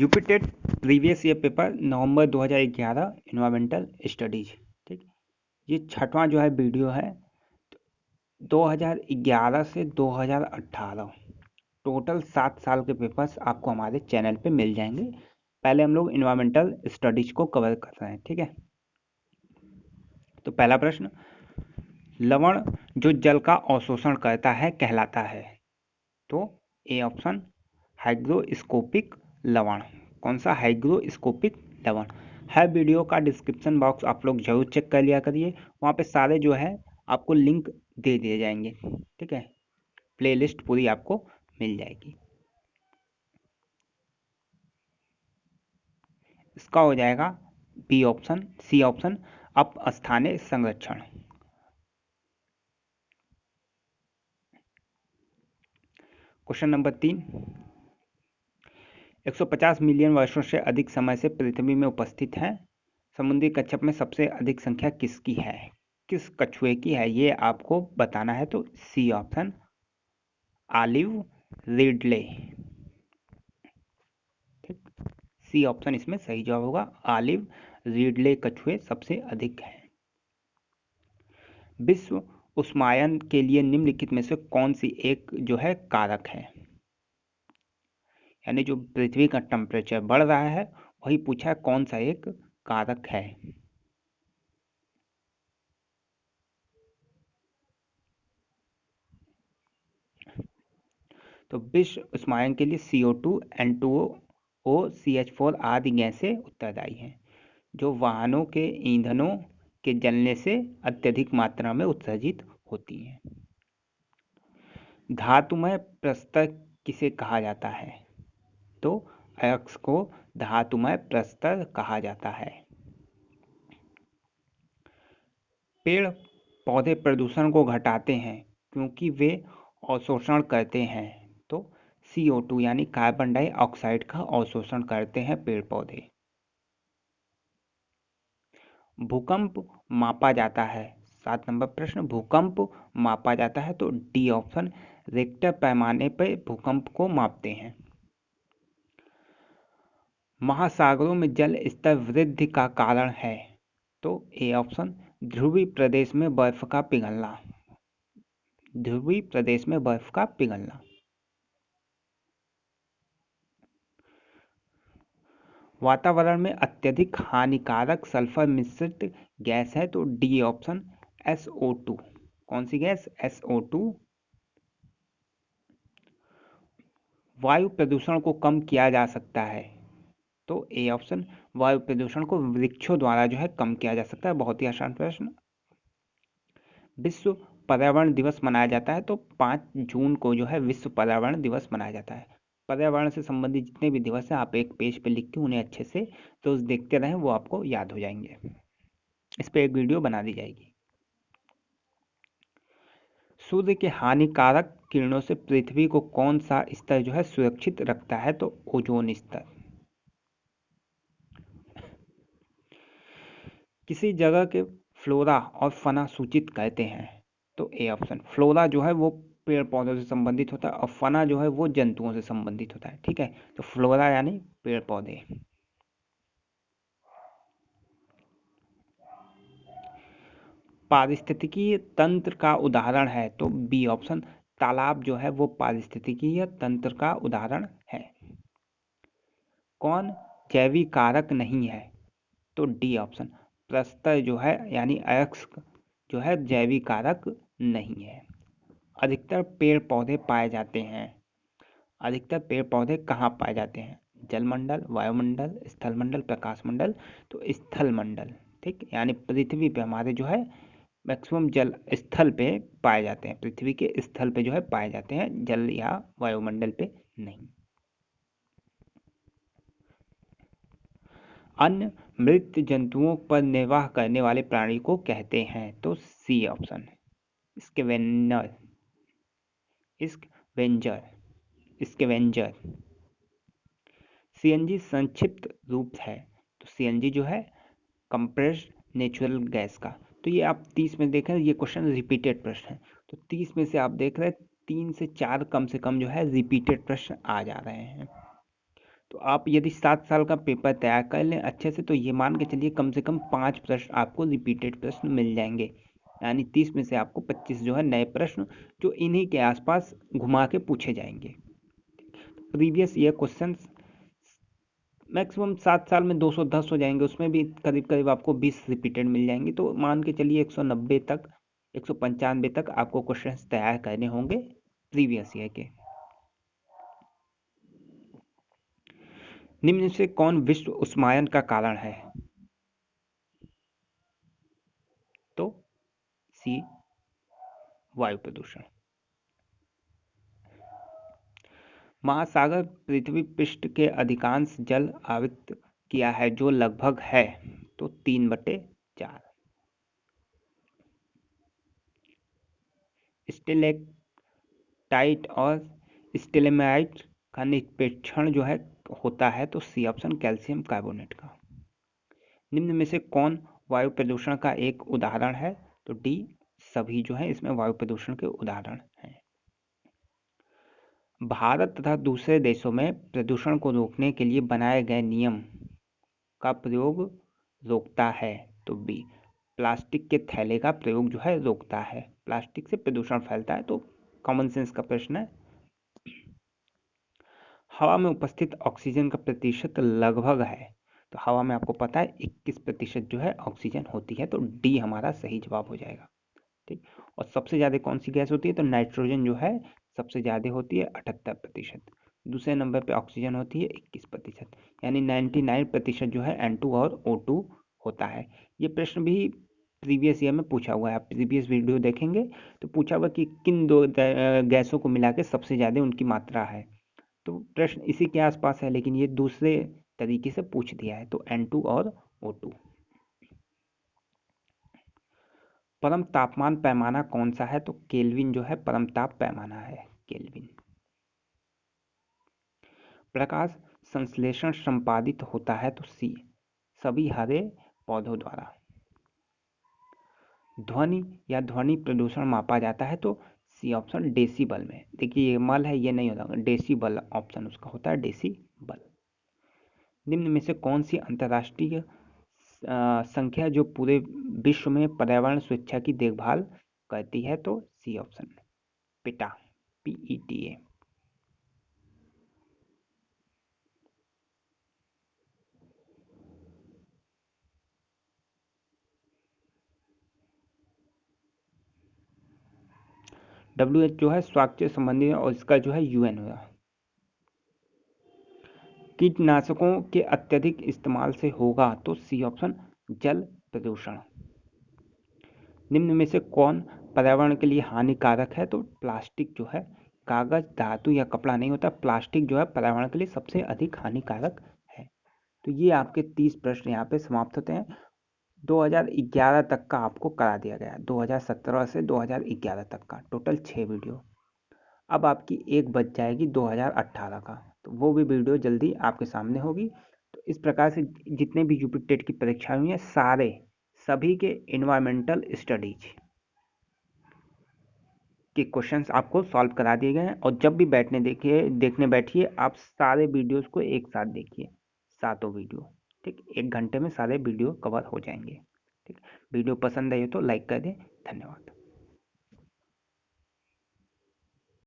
UPTET previous year paper नवंबर 2011 environmental studies. ठीक, ये छठवां जो है वीडियो है 2011 से 2018 टोटल 7 साल के पेपर्स आपको हमारे चैनल पे मिल जाएंगे। पहले हम लोग इन्वायरमेंटल स्टडीज को कवर कर रहे हैं। ठीक है, तो पहला प्रश्न, लवण जो जल का अवशोषण करता है कहलाता है? तो ए ऑप्शन हाइग्रोस्कोपिक लवण। कौन सा? हाइग्रोस्कोपिक लवण। हर वीडियो का डिस्क्रिप्शन बॉक्स आप लोग जरूर चेक कर लिया करिए, वहाँ पे सारे जो है आपको लिंक दे दिए जाएंगे। ठीक है, प्लेलिस्ट पूरी आपको मिल जाएगी। इसका हो जाएगा बी ऑप्शन, सी ऑप्शन अपस्थानीय संरक्षण। क्वेश्चन नंबर 3, 150 मिलियन वर्षों से अधिक समय से पृथ्वी में उपस्थित हैं। समुद्री कच्छप में सबसे अधिक संख्या किसकी है? किस कछुए की है ये आपको बताना है। तो सी ऑप्शन ऑलिव रिडले। ठीक, सी ऑप्शन इसमें सही जवाब होगा। ऑलिव रिडले कछुए सबसे अधिक है। विश्व उष्मायन के लिए निम्नलिखित में से कौन सी एक जो है कारक है? यानी जो पृथ्वी का टेम्परेचर बढ़ रहा है वही पूछा है कौन सा एक कारक है। तो विश्व उष्मायन के लिए CO2, N2O, CH4 आदि गैसें उत्तरदायी हैं जो वाहनों के ईंधनों के जलने से अत्यधिक मात्रा में उत्सर्जित होती हैं। धातुमय प्रस्तर किसे कहा जाता है? तो अयस्क को धातुमय प्रस्तर कहा जाता है। पेड़ पौधे प्रदूषण को घटाते हैं क्योंकि वे अवशोषण करते हैं। तो CO2 यानी कार्बन डाइऑक्साइड का अवशोषण करते हैं पेड़ पौधे। भूकंप मापा जाता है। 7 नंबर प्रश्न, भूकंप मापा जाता है। तो डी ऑप्शन रिक्टर पैमाने पर भूकंप को मापते हैं। महासागरों में जल स्तर वृद्धि का कारण है। तो ए ऑप्शन ध्रुवीय प्रदेश में बर्फ का पिघलना। ध्रुवीय प्रदेश में बर्फ का पिघलना। वातावरण में अत्यधिक हानिकारक सल्फर मिश्रित गैस है। तो डी ऑप्शन SO2। कौन सी गैस? SO2। वायु प्रदूषण को कम किया जा सकता है। तो ए ऑप्शन वायु प्रदूषण को वृक्षों द्वारा जो है कम किया जा सकता है। बहुत ही आसान प्रश्न। विश्व पर्यावरण दिवस मनाया जाता है। तो 5 जून को जो है विश्व पर्यावरण दिवस मनाया जाता है। पर्यावरण से संबंधित जितने भी दिवस हैं आप एक पेज पे लिख के उन्हें अच्छे से रोज देखते रहें, वो आपको याद हो जाएंगे। इस पे एक वीडियो बना दी जाएगी। सूर्य के हानिकारक किरणों से पृथ्वी को कौन सा स्तर जो है सुरक्षित रखता है? तो ओजोन स्तर। किसी जगह के फ्लोरा और फना सूचित करते हैं। तो ए ऑप्शन फ्लोरा जो है वो पेड़ पौधों से संबंधित होता है और फना जो है वो जंतुओं से संबंधित होता है। ठीक है, तो फ्लोरा यानी पेड़ पौधे। पारिस्थितिकीय तंत्र का उदाहरण है। तो बी ऑप्शन तालाब जो है वो पारिस्थितिकीय तंत्र का उदाहरण है। कौन जैविक कारक नहीं है? तो डी ऑप्शन प्रस्तर जो है यानी अयस्क जो है जैविक कारक नहीं है। अधिकतर पेड़ पौधे पाए जाते हैं। अधिकतर पेड़ पौधे कहाँ पाए जाते हैं? जलमंडल, वायुमंडल, स्थलमंडल, प्रकाश मंडल। तो स्थलमंडल। ठीक, यानी पृथ्वी पे हमारे जो है मैक्सिमम जल स्थल पे पाए जाते हैं। पृथ्वी के स्थल पे जो है पाए जाते हैं, जल या वायुमंडल पे नहीं। अन्य मृत जंतुओं पर निर्वाह करने वाले प्राणी को कहते हैं। तो C option scavenger. Scavenger. Scavenger. CNG संक्षिप्त रूप है। तो CNG जो है कंप्रेस्ड नेचुरल गैस का। तो ये आप 30 में देख रहे हैं, ये क्वेश्चन रिपीटेड प्रश्न है। तो 30 में से आप देख रहे हैं 3 से 4 कम से कम जो है रिपीटेड प्रश्न आ जा रहे हैं। तो आप यदि 7 साल का पेपर तैयार कर लें अच्छे से, तो ये मान के चलिए कम से कम 5 प्रश्न आपको रिपीटेड प्रश्न मिल जाएंगे, यानी 30 में से आपको 25 जो है नए प्रश्न जो इन्हीं के आसपास घुमा के पूछे जाएंगे। प्रीवियस ईयर क्वेश्चंस मैक्सिमम 7 साल में 210 हो जाएंगे, उसमें भी करीब करीब आपको 20 रिपीटेड मिल जाएंगी, तो मान के चलिए 190 तक 195 तक आपको क्वेश्चंस तैयार करने होंगे प्रीवियस ईयर के। निम्न से कौन विश्व उष्मायन का कारण है? तो सी, वायु प्रदूषण। महासागर पृथ्वी पृष्ठ के अधिकांश जल आवृत किया है जो लगभग है? तो 3/4। स्टेलेक्टाइट और स्टेलेमाइट का निक्षेपण जो है होता है? तो सी ऑप्शन, कैल्शियम कार्बोनेट का। निम्न में से कौन वायु प्रदूषण का एक उदाहरण है? तो डी, सभी जो है इसमें वायु प्रदूषण के उदाहरण हैं। भारत तथा दूसरे देशों में प्रदूषण को रोकने के लिए बनाए गए नियम का प्रयोग रोकता है? तो बी, प्लास्टिक के थैले का प्रयोग जो है रोकता है। प्लास्टिक से प्रदूषण फैलता है, तो कॉमन सेंस का प्रश्न है। हवा में उपस्थित ऑक्सीजन का प्रतिशत लगभग है? तो हवा में आपको पता है 21% जो है ऑक्सीजन होती है, तो डी हमारा सही जवाब हो जाएगा। ठीक। और सबसे ज़्यादा कौन सी गैस होती है? तो नाइट्रोजन जो है सबसे ज़्यादा होती है 78%। दूसरे नंबर पे ऑक्सीजन होती है 21%, यानी 99% जो है N2 और O2 होता है। ये प्रश्न भी प्रीवियस ईयर में पूछा हुआ है, आप प्रीवियस वीडियो देखेंगे तो पूछा हुआ कि किन दो गैसों को मिला के सबसे ज़्यादा उनकी मात्रा है। तो प्रश्न इसी के आसपास है, लेकिन ये दूसरे तरीके से पूछ दिया है, तो N2 और O2। परम तापमान पैमाना कौन सा है? तो केल्विन जो है परम ताप पैमाना है, केल्विन। प्रकाश संश्लेषण संपादित होता है? तो सी, सभी हरे पौधों द्वारा। ध्वनि या ध्वनि प्रदूषण मापा जाता है? तो सी ऑप्शन, डेसीबल में। देखिए ये मल है, ये नहीं होता, डेसीबल ऑप्शन उसका होता है, डेसीबल। निम्न में से कौन सी अंतर्राष्ट्रीय संख्या जो पूरे विश्व में पर्यावरण सुरक्षा की देखभाल करती है? तो सी ऑप्शन, पिटा, PETA। WHO जो है स्वास्थ्य संबंधी, और इसका जो है UN हुआ। कीटनाशकों के अत्यधिक इस्तेमाल से होगा? तो सी ऑप्शन, जल प्रदूषण। निम्न में से कौन पर्यावरण के लिए हानिकारक है? तो प्लास्टिक जो है, कागज, धातु या कपड़ा नहीं होता, प्लास्टिक जो है पर्यावरण के लिए सबसे अधिक हानिकारक है। तो ये आपके 30 प्रश्न यहाँ पे समाप्त होते हैं। 2011 तक का आपको करा दिया गया, 2017 से 2011 तक का टोटल 6 वीडियो। अब आपकी एक बच जाएगी 2018 का, तो वो भी वीडियो जल्दी आपके सामने होगी। तो इस प्रकार से जितने भी यूपी टेट की परीक्षाएं हुई हैं सारे सभी के इन्वायरमेंटल स्टडीज के क्वेश्चंस आपको सॉल्व करा दिए गए हैं, और जब भी देखने बैठिए आप सारे वीडियोस को एक साथ देखिए, सातों वीडियो। ठीक, 1 घंटे में सारे वीडियो कवर हो जाएंगे। ठीक, वीडियो पसंद आई हो तो लाइक कर दें। धन्यवाद।